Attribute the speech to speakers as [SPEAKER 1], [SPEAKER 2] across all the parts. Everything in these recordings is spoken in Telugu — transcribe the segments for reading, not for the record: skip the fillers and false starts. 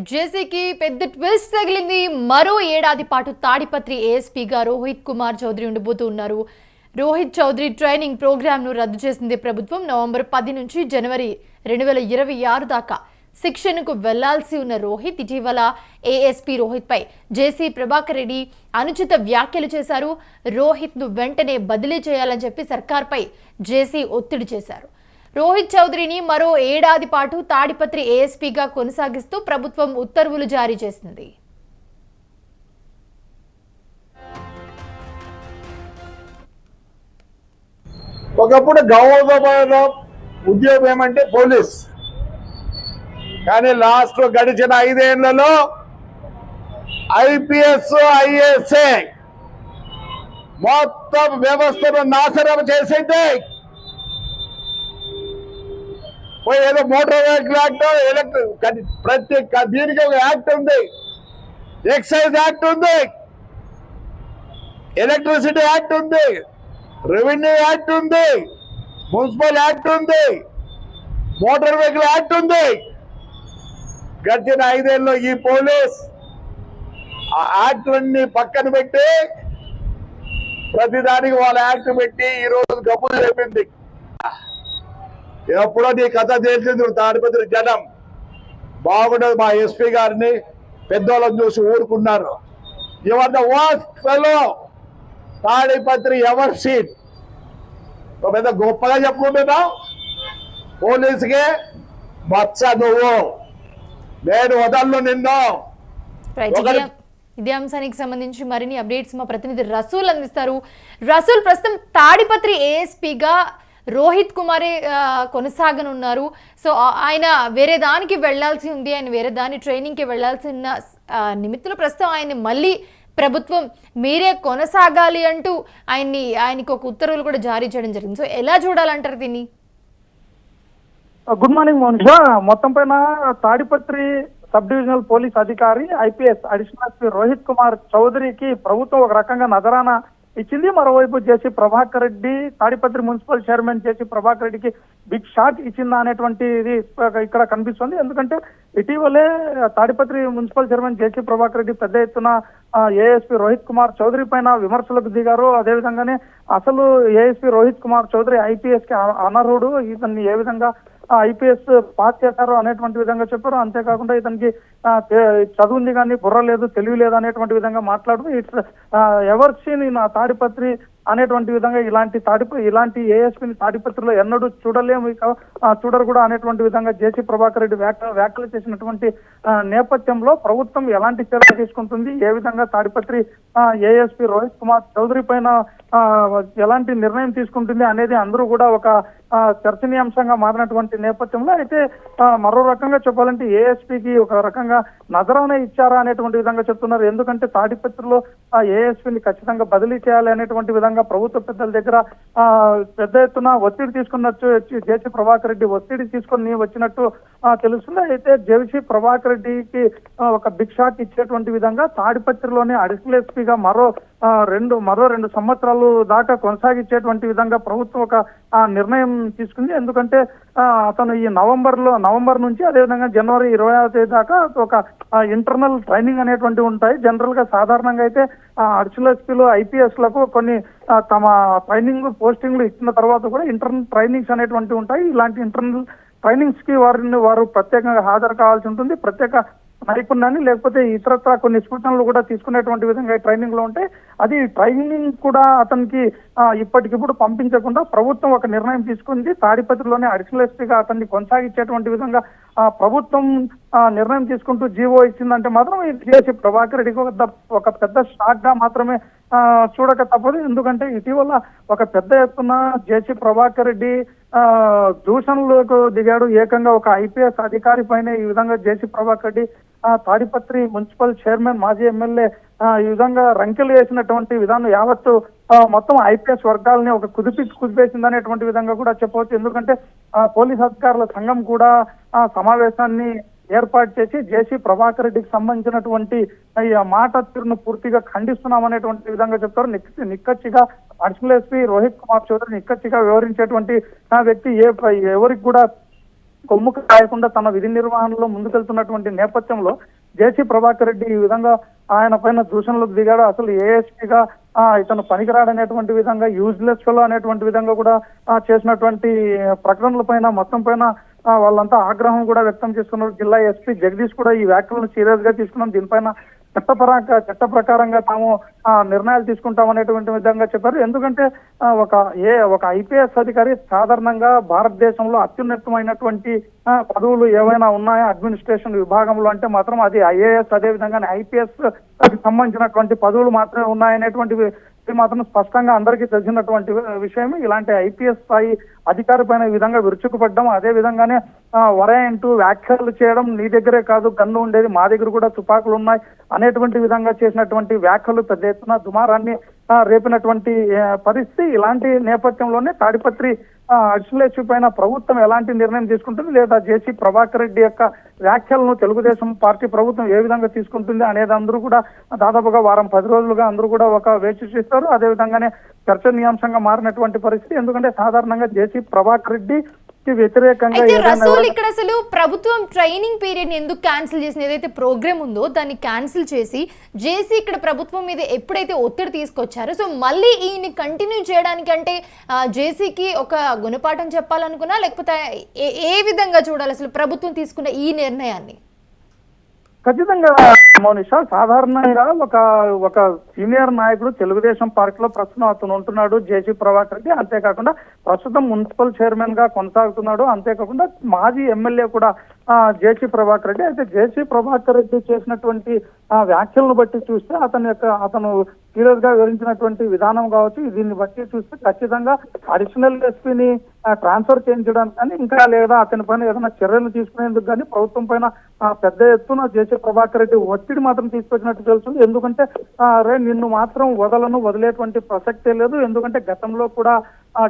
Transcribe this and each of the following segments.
[SPEAKER 1] జేసీకి పెద్ద ట్విస్ట్ తగిలింది. మరో ఏడాది పాటు తాడిపత్రి ఏఎస్పీగా రోహిత్ కుమార్ చౌదరి ఉండబోతున్నారు. రోహిత్ చౌదరి ట్రైనింగ్ ప్రోగ్రామ్ను రద్దు చేసింది ప్రభుత్వం. నవంబర్ 10 నుంచి జనవరి 2026 దాకా శిక్షణకు వెళ్లాల్సి ఉన్న రోహిత్ ఇటీవల ఏఎస్పీ రోహిత్ పై జేసీ ప్రభాకర్ రెడ్డి అనుచిత వ్యాఖ్యలు చేశారు. రోహిత్ ను వెంటనే బదిలీ చేయాలని చెప్పి సర్కార్పై జేసీ ఒత్తిడి చేశారు. రోహిత్ చౌదరిని మరో ఏడాది పాటు తాడిపత్రి ఏఎస్పీగా కొనసాగిస్తూ ప్రభుత్వం ఉత్తర్వులు జారీ చేసింది.
[SPEAKER 2] ఒకప్పుడు గౌరవ ఉద్యోగం ఏమంటే పోలీస్, కానీ లాస్ట్ గడిచిన 5 ఏళ్లలో ఐపీఎస్ ఐఏఎస్ మొత్తం వ్యవస్థను నాశనం చేసింది. ఏదో మోటార్ వెహికల్ యాక్ట్, ప్రతి దీనికి ఒక యాక్ట్ ఉంది, ఎక్సైజ్ యాక్ట్ ఉంది, ఎలక్ట్రిసిటీ యాక్ట్ ఉంది, రెవెన్యూ యాక్ట్ ఉంది, మున్సిపల్ యాక్ట్ ఉంది, మోటార్ వెహికల్ యాక్ట్ ఉంది. గడిచిన 5 ఏళ్ళలో ఈ పోలీస్ ఆ యాక్ట్లన్నీ పక్కన పెట్టి ప్రతిదానికి వాళ్ళ యాక్ట్ పెట్టి ఈ రోజు గబ్బులు చెప్పింది. ఎప్పుడో నీ కథ తేల్చింది. తాడిపత్రి జనం బాగుండదు. మా ఎస్పీ గారిని పెద్దోళ్ళని చూసి ఊరుకున్నారు. Your the worst fellow Tadipatri ever seat. పెద్ద గొప్పగా చెప్పుకుంటున్నావు. పోలీసుకే మచ్చ నువ్వు, నేను వదలను నిన్ను.
[SPEAKER 1] ఇదే అంశానికి సంబంధించి మరిన్ని అప్డేట్స్ మా ప్రతినిధి రసూల్ అందిస్తారు. రసూల్, ప్రస్తుతం తాడిపత్రి ఏఎస్పీగా రోహిత్ కుమారే కొనసాగనున్నారు. సో ఆయన వేరే దానికి వెళ్లాల్సి ఉంది, ఆయన వేరే దాని ట్రైనింగ్కి వెళ్లాల్సిన నిమిత్తంలో ప్రస్తుతం ఆయన మళ్ళీ ప్రభుత్వం మీరే కొనసాగాలి అంటూ ఆయనకి ఒక ఉత్తర్వులు కూడా జారీ చేయడం జరిగింది. సో ఎలా చూడాలంటారు దీన్ని?
[SPEAKER 3] Good morning Monisha. మొత్తం పైన తాడిపత్రి సబ్ డివిజనల్ పోలీస్ అధికారి IPS additional SP Rohit Kumar చౌదరికి ప్రభుత్వం ఒక రకంగా నజరానా ఇచ్చింది. మరోవైపు JC Prabhakar Reddy, Tadipatri municipal chairman JC Prabhakar రెడ్డికి బిగ్ షాట్ ఇచ్చిందా అనేటువంటిది ఇక్కడ కనిపిస్తుంది. ఎందుకంటే ఇటీవలే Tadipatri municipal chairman JC Prabhakar Reddy పెద్ద ఎత్తున ఏఎస్పీ రోహిత్ కుమార్ చౌదరి పైన విమర్శలకు దిగారు. అదేవిధంగానే అసలు ఏఎస్పీ రోహిత్ కుమార్ చౌదరి ఐపీఎస్ కి అనర్హుడు, ఇతన్ని ఏ విధంగా ఐపీఎస్ పాస్ చేశారు అనేటువంటి విధంగా చెప్పారు. అంతేకాకుండా ఇతనికి చదువుంది కానీ బుర్ర లేదు, తెలివి లేదు అనేటువంటి విధంగా మాట్లాడుతూ it's ever seen in Tadipatri అనేటువంటి విధంగా ఇలాంటి ఏఎస్పీని తాడిపత్రిలో ఎన్నడూ చూడలేము, చూడరు కూడా అనేటువంటి విధంగా జేసీ ప్రభాకర్ రెడ్డి వ్యాఖ్యలు చేసినటువంటి నేపథ్యంలో ప్రభుత్వం ఎలాంటి చర్యలు తీసుకుంటుంది, ఏ విధంగా తాడిపత్రి ఏఎస్పీ రోహిత్ కుమార్ చౌదరి పైన ఎలాంటి నిర్ణయం తీసుకుంటుంది అనేది అందరూ కూడా ఒక చర్చనీయాంశంగా మారినటువంటి నేపథ్యంలో అయితే మరో రకంగా చెప్పాలంటే ఏఎస్పీకి ఒక రకంగా నజరానా ఇచ్చారా అనేటువంటి విధంగా చెప్తున్నారు. ఎందుకంటే తాడిపత్రిలో ఏఎస్పీని ఖచ్చితంగా బదిలీ చేయాలి అనేటువంటి విధంగా ప్రభుత్వ పెద్దల దగ్గర పెద్ద ఎత్తున ఒత్తిడి తీసుకున్నట్టు జేసీ ప్రభాకర్ రెడ్డి ఒత్తిడి తీసుకొని వచ్చినట్టు తెలుస్తుంది. అయితే జేసీ ప్రభాకర్ రెడ్డికి ఒక బిగ్ షాట్ ఇచ్చేటువంటి విధంగా తాడిపత్రిలోనే అడిషనల్ ఎస్పీగా మరో 2 సంవత్సరాలు దాకా కొనసాగించేటువంటి విధంగా ప్రభుత్వం ఒక నిర్ణయం తీసుకుంది. ఎందుకంటే అతను ఈ నవంబర్ నుంచి అదేవిధంగా జనవరి 26వ తేదీ దాకా ఒక ఇంటర్నల్ ట్రైనింగ్ అనేటువంటివి ఉంటాయి. జనరల్ గా సాధారణంగా అయితే అడిషనల్ ఎస్పీలు ఐపీఎస్ లకు కొన్ని తమ ట్రైనింగ్ పోస్టింగ్లు ఇచ్చిన తర్వాత కూడా ఇంటర్నల్ ట్రైనింగ్స్ అనేటువంటివి ఉంటాయి. ఇలాంటి ఇంటర్నల్ ట్రైనింగ్స్ కి వారు ప్రత్యేకంగా హాజరు కావాల్సి ఉంటుంది. ప్రత్యేక నైపుణ్యాన్ని లేకపోతే ఇతరత్ర కొన్ని సూచనలు కూడా తీసుకునేటువంటి విధంగా ట్రైనింగ్ లో ఉంటే అది ట్రైనింగ్ కూడా అతనికి ఇప్పటికిప్పుడు పంపించకుండా ప్రభుత్వం ఒక నిర్ణయం తీసుకుంది. తాడిపత్రిలోనే అడిషనల్ ఎస్పీగా అతన్ని కొనసాగించేటువంటి విధంగా ప్రభుత్వం నిర్ణయం తీసుకుంటూ జీవో ఇచ్చిందంటే మాత్రం జేసీ ప్రభాకర్ రెడ్డికి ఒక పెద్ద షాక్ గా మాత్రమే చూడక తప్పదు. ఎందుకంటే ఇటీవల ఒక పెద్ద ఎత్తున జేసీ ప్రభాకర్ రెడ్డి దూషణలకు దిగాడు. ఏకంగా ఒక ఐపీఎస్ అధికారి పైన ఈ విధంగా జేసీ ప్రభాకర్ రెడ్డి తాడిపత్రి మున్సిపల్ చైర్మన్ మాజీ ఎమ్మెల్యే ఈ విధంగా రంకెలు వేసినటువంటి విధానం యావత్తు మొత్తం ఐపీఎస్ వర్గాలని ఒక కుదిపేసింది అనేటువంటి విధంగా కూడా చెప్పవచ్చు. ఎందుకంటే పోలీస్ అధికారుల సంఘం కూడా సమావేశాన్ని ఏర్పాటు చేసి జేసీ ప్రభాకర్ రెడ్డికి సంబంధించినటువంటి మాట తీరును పూర్తిగా ఖండిస్తున్నాం అనేటువంటి విధంగా చెప్తారు. నిక్కచ్చిగా అడిషనల్ ఎస్పీ రోహిత్ కుమార్ చౌదరి నిక్కచ్చిగా వివరించేటువంటి వ్యక్తి ఎవరికి కూడా కొమ్ము కాయకుండా తన విధి నిర్వహణలో ముందుకెళ్తున్నటువంటి నేపథ్యంలో జేసీ ప్రభాకర్ రెడ్డి ఈ విధంగా ఆయన పైన దూషణలకు దిగాడు. అసలు ఏఎస్పీగా ఇతను పనికిరాడనేటువంటి విధంగా, యూజ్లెస్ ఫెలో అనేటువంటి విధంగా కూడా చేసినటువంటి ప్రకటనల పైన మొత్తం పైన వాళ్ళంతా ఆగ్రహం కూడా వ్యక్తం చేస్తున్నారు. జిల్లా ఎస్పీ జగదీష్ కూడా ఈ వ్యాఖ్యలను సీరియస్ గా తీసుకున్నాం, దీనిపైన చట్ట ప్రకారంగా తాము నిర్ణయాలు తీసుకుంటామనేటువంటి విధంగా చెప్పారు. ఎందుకంటే ఒక ఐపీఎస్ అధికారి సాధారణంగా భారతదేశంలో అత్యున్నతమైనటువంటి పదవులు ఏవైనా ఉన్నాయా అడ్మినిస్ట్రేషన్ విభాగంలో అంటే మాత్రం అది ఐఏఎస్, అదే విధంగా ఐపీఎస్ సంబంధించినటువంటి పదవులు మాత్రమే ఉన్నాయనేటువంటివి ఇది మాత్రం స్పష్టంగా అందరికీ తెలిసినటువంటి విషయం. ఇలాంటి ఐపీఎస్ స్థాయి అధికారి పైన ఈ విధంగా విరుచుకుపడ్డం, అదే విధంగానే వరేంటూ వ్యాఖ్యలు చేయడం, నీ దగ్గరే కాదు గన్ను ఉండేది మా దగ్గర కూడా తుపాకులు ఉన్నాయి అనేటువంటి విధంగా చేసినటువంటి వ్యాఖ్యలు పెద్ద ఎత్తున దుమారాన్ని రేపినటువంటి పరిస్థితి. ఇలాంటి నేపథ్యంలోనే తాడిపత్రి అడిషనల్ ఎస్పీ పైన ప్రభుత్వం ఎలాంటి నిర్ణయం తీసుకుంటుంది, లేదా జేసీ ప్రభాకర్ రెడ్డి యొక్క వ్యాఖ్యలను తెలుగుదేశం పార్టీ ప్రభుత్వం ఏ విధంగా తీసుకుంటుంది అనేది అందరూ కూడా దాదాపుగా వారం 10 రోజులుగా అందరూ కూడా ఒక వేచి చూస్తారు. అదేవిధంగానే చర్చనీయాంశంగా మారినటువంటి పరిస్థితి. ఎందుకంటే సాధారణంగా జేసీ ప్రభాకర్ రెడ్డి వ్యతిరేకంగా
[SPEAKER 1] రసూల్ ఇక్కడ అసలు ప్రభుత్వం ట్రైనింగ్ పీరియడ్ ఎందుకు క్యాన్సిల్ చేసింది? ఏదైతే ప్రోగ్రామ్ ఉందో దాన్ని క్యాన్సిల్ చేసి జేసీ ఇక్కడ ప్రభుత్వం మీద ఎప్పుడైతే ఒత్తిడి తీసుకొచ్చారో, సో మళ్ళీ ఈయన కంటిన్యూ చేయడానికి అంటే జేసీకి ఒక గుణపాఠం చెప్పాలనుకున్నా, లేకపోతే ఏ విధంగా చూడాలి అసలు ప్రభుత్వం తీసుకున్న ఈ నిర్ణయాన్ని?
[SPEAKER 3] ఖచ్చితంగా మౌనిషా, సాధారణంగా ఒక సీనియర్ నాయకుడు తెలుగుదేశం పార్టీలో ప్రస్తుతం అతను ఉంటున్నాడు జేసీ ప్రభాకర్ రెడ్డి. అంతేకాకుండా ప్రస్తుతం మున్సిపల్ చైర్మన్ గా కొనసాగుతున్నాడు. అంతేకాకుండా మాజీ ఎమ్మెల్యే కూడా జేసీ ప్రభాకర్ రెడ్డి. అయితే జేసీ ప్రభాకర్ రెడ్డి చేసినటువంటి వ్యాఖ్యలను బట్టి చూస్తే అతను సీరియస్ గా వివరించినటువంటి విధానం కావచ్చు, దీన్ని బట్టి చూస్తే ఖచ్చితంగా అడిషనల్ ఎస్పీని ట్రాన్స్ఫర్ చేయించడానికి కానీ, ఇంకా లేదా అతని పైన ఏదైనా చర్యలు తీసుకునేందుకు కానీ ప్రభుత్వం పైన పెద్ద ఎత్తున జేసీ ప్రభాకర్ రెడ్డి ఒత్తిడి మాత్రం తీసుకొచ్చినట్టు తెలుస్తుంది. ఎందుకంటే నిన్ను మాత్రం వదిలేటువంటి ప్రసక్తే లేదు. ఎందుకంటే గతంలో కూడా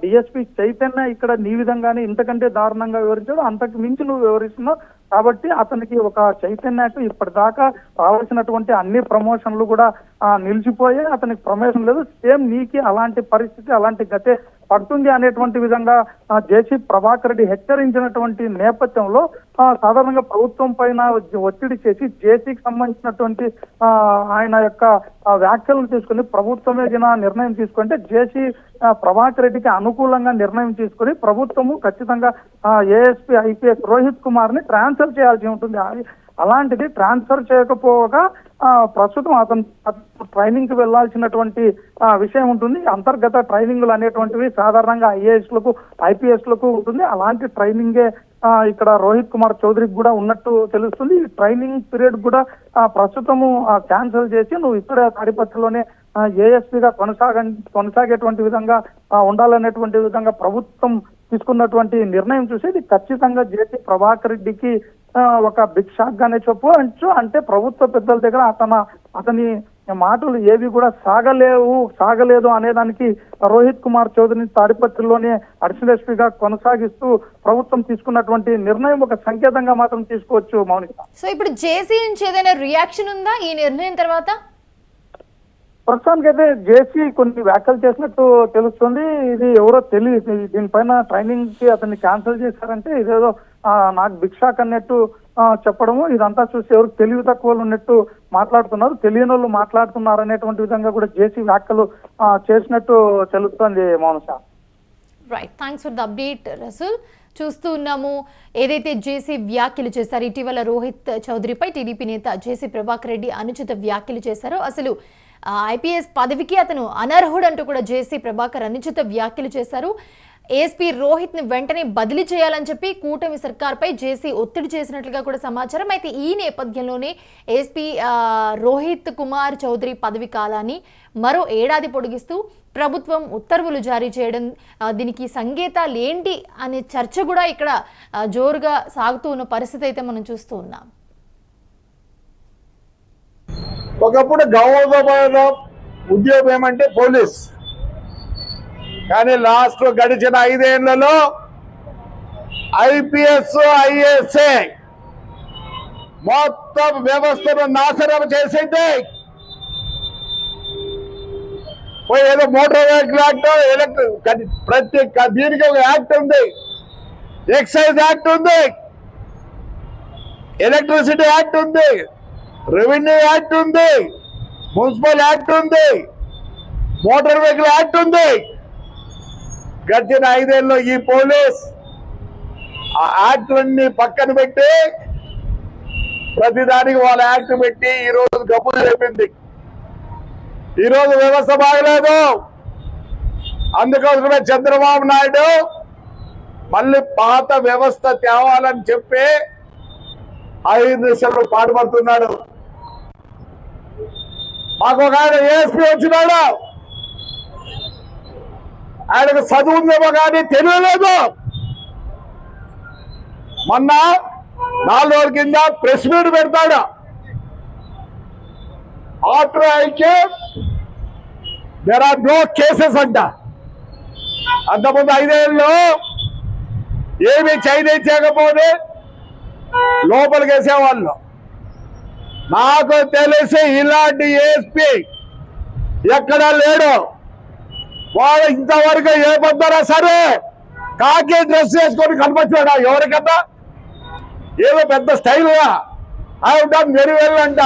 [SPEAKER 3] డిఎస్పీ చైతన్య ఇక్కడ నీ విధంగానే ఇంతకంటే దారుణంగా వివరించాడు, అంతకు మించి నువ్వు వివరిస్తున్నావు. కాబట్టి అతనికి ఒక చైతన్యకు ఇప్పటిదాకా రావాల్సినటువంటి అన్ని ప్రమోషన్లు కూడా నిలిచిపోయి అతనికి ప్రమోషన్ లేదు. సేమ్ నీకి అలాంటి పరిస్థితి, అలాంటి గతే పడుతుంది అనేటువంటి విధంగా జేసీ ప్రభాకర్ రెడ్డి హెచ్చరించినటువంటి నేపథ్యంలో సాధారణంగా ప్రభుత్వం పైన ఒత్తిడి చేసి జేసీకి సంబంధించినటువంటి ఆయన యొక్క వ్యాఖ్యలను తీసుకుని ప్రభుత్వమే నిర్ణయం తీసుకుంటే జేసీ ప్రభాకర్ రెడ్డికి అనుకూలంగా నిర్ణయం తీసుకుని ప్రభుత్వము ఖచ్చితంగా ఏఎస్పీ ఐపీఎస్ రోహిత్ కుమార్ ని ట్రాన్స్ఫర్ చేయాల్సి ఉంటుంది. అలాంటిది ట్రాన్స్ఫర్ చేయకపోగా ప్రస్తుతం అతను ట్రైనింగ్ కి వెళ్లాల్సినటువంటి విషయం ఉంటుంది. అంతర్గత ట్రైనింగ్లు అనేటువంటివి సాధారణంగా ఐఏఎస్లకు ఐపీఎస్లకు ఉంటుంది. అలాంటి ట్రైనింగే ఇక్కడ రోహిత్ కుమార్ చౌదరికి కూడా ఉన్నట్టు తెలుస్తుంది. ఈ ట్రైనింగ్ పీరియడ్ కూడా ప్రస్తుతము క్యాన్సిల్ చేసి నువ్వు ఇక్కడే తాడిపత్రిలోనే ఏఎస్పీగా కొనసాగేటువంటి విధంగా ఉండాలనేటువంటి విధంగా ప్రభుత్వం తీసుకున్నటువంటి నిర్ణయం చూసి ఇది ఖచ్చితంగా జేసీ ప్రభాకర్ రెడ్డికి ఒక బిగ్ షాక్ గానే చెప్పవచ్చు. అంటే ప్రభుత్వ పెద్దల దగ్గర అతని మాటలు ఏవి కూడా సాగలేదు అనేదానికి రోహిత్ కుమార్ చౌదరిని తాడిపత్రిలోనే అడిషనల్ ఎస్పీగా కొనసాగిస్తూ ప్రభుత్వం తీసుకున్నటువంటి నిర్ణయం ఒక సంకేతంగా మాత్రం తీసుకోవచ్చు మౌనిక.
[SPEAKER 1] సో ఇప్పుడు జేసీ నుంచి ఏదైనా రియాక్షన్ ఉందా ఈ నిర్ణయం తర్వాత?
[SPEAKER 3] ప్రస్తుతానికి అయితే జేసీ కొన్ని వ్యాఖ్యలు చేసినట్టు తెలుస్తుంది. ఇది ఎవరో తెలియదు, దీనిపైన ట్రైనింగ్ కి అతన్ని క్యాన్సిల్ చేశారంటే ఇదేదో నాకు బిగ్ షాక్ అన్నట్టు చెప్పడము, ఇదంతా చూసి ఎవరు తెలివి తక్కువలు ఉన్నట్టు మాట్లాడుతున్నారు, తెలియని వాళ్ళు మాట్లాడుతున్నారు అనేటువంటి విధంగా కూడా జేసీ వ్యాఖ్యలు చేసినట్టు తెలుస్తుంది మౌనస.
[SPEAKER 1] Right, thanks for the update Rasool. చూస్తూ ఉన్నాము ఏదైతే జేసీ వ్యాఖ్యలు చేశారు, ఇటీవల రోహిత్ చౌదరిపై టీడీపీ నేత జేసీ ప్రభాకర్ రెడ్డి అనుచిత వ్యాఖ్యలు చేశారో, అసలు ఐపీఎస్ పదవికి అతను అనర్హుడు అంటూ కూడా జేసీ ప్రభాకర్ అనుచిత వ్యాఖ్యలు చేశారు. ఏఎస్పీ రోహిత్ ని వెంటనే బదిలీ చేయాలని చెప్పి కూటమి సర్కార్పై జేసీ ఒత్తిడి చేసినట్లుగా కూడా సమాచారం. అయితే ఈ నేపథ్యంలోనే ఏఎస్పీ రోహిత్ కుమార్ చౌదరి పదవి కాలాన్ని మరో ఏడాది పొడిగిస్తూ ప్రభుత్వం ఉత్తర్వులు జారీ చేయడం, దీనికి సంకేతాలు ఏంటి అనే చర్చ కూడా ఇక్కడ జోరుగా సాగుతూ ఉన్న పరిస్థితి అయితే మనం చూస్తూ ఉన్నాం.
[SPEAKER 2] ఒకప్పుడు గౌరవ ఉద్యోగం ఏమంటే పోలీస్, కానీ లాస్ట్ గడిచిన 5 ఏళ్లలో ఐపీఎస్ ఐఏఎస్ఏ మొత్తం వ్యవస్థను నాశనం చేసింది. ఏదో మోటార్ వెహికల్ యాక్ట్, ప్రతి దీనికి ఒక యాక్ట్ ఉంది. ఎక్సైజ్ యాక్ట్ ఉంది, ఎలక్ట్రిసిటీ యాక్ట్ ఉంది, రెవెన్యూ యాక్ట్ ఉంది, మున్సిపల్ యాక్ట్ ఉంది, మోటార్ వెహికల్ యాక్ట్ ఉంది. గడిచిన 5 ఏళ్ళలో ఈ పోలీస్ ఆ యాక్ట్లన్నీ పక్కన పెట్టి ప్రతిదానికి వాళ్ళ యాక్ట్ పెట్టి ఈ రోజు గబ్బులు చెప్పింది. ఈ రోజు వ్యవస్థ బాగలేదు. అందుకోసమే చంద్రబాబు నాయుడు మళ్ళీ పాత వ్యవస్థ తేవాలని చెప్పి 5 దశలు పాటుపడుతున్నాడు. మాకు ఒక ఆయన ఏఎస్పీ వచ్చినాడు, ఆయనకు చదువు ఉందేమో కానీ తెలియలేదు. మొన్న 4 రోజుల కింద ప్రెస్ మీట్ పెడతాడు. ఆఫ్టర్ ఐకే దేర్ ఆర్ నో కేసెస్ అంట. అంతకుముందు 5 ఏళ్ళలో ఏమి చేయకపోతే లోపలికి వేసేవాళ్ళు. నాకు తెలిసి ఇలాంటి ఏఎస్పీ ఎక్కడా లేడు. వాడు ఇంతవరకు ఏ పొద్దునా సరే కాకి డ్రెస్ వేసుకొని కనిపించాడా ఎవరికన్నా? ఏదో పెద్ద స్టైల్గా I have done very well అంట.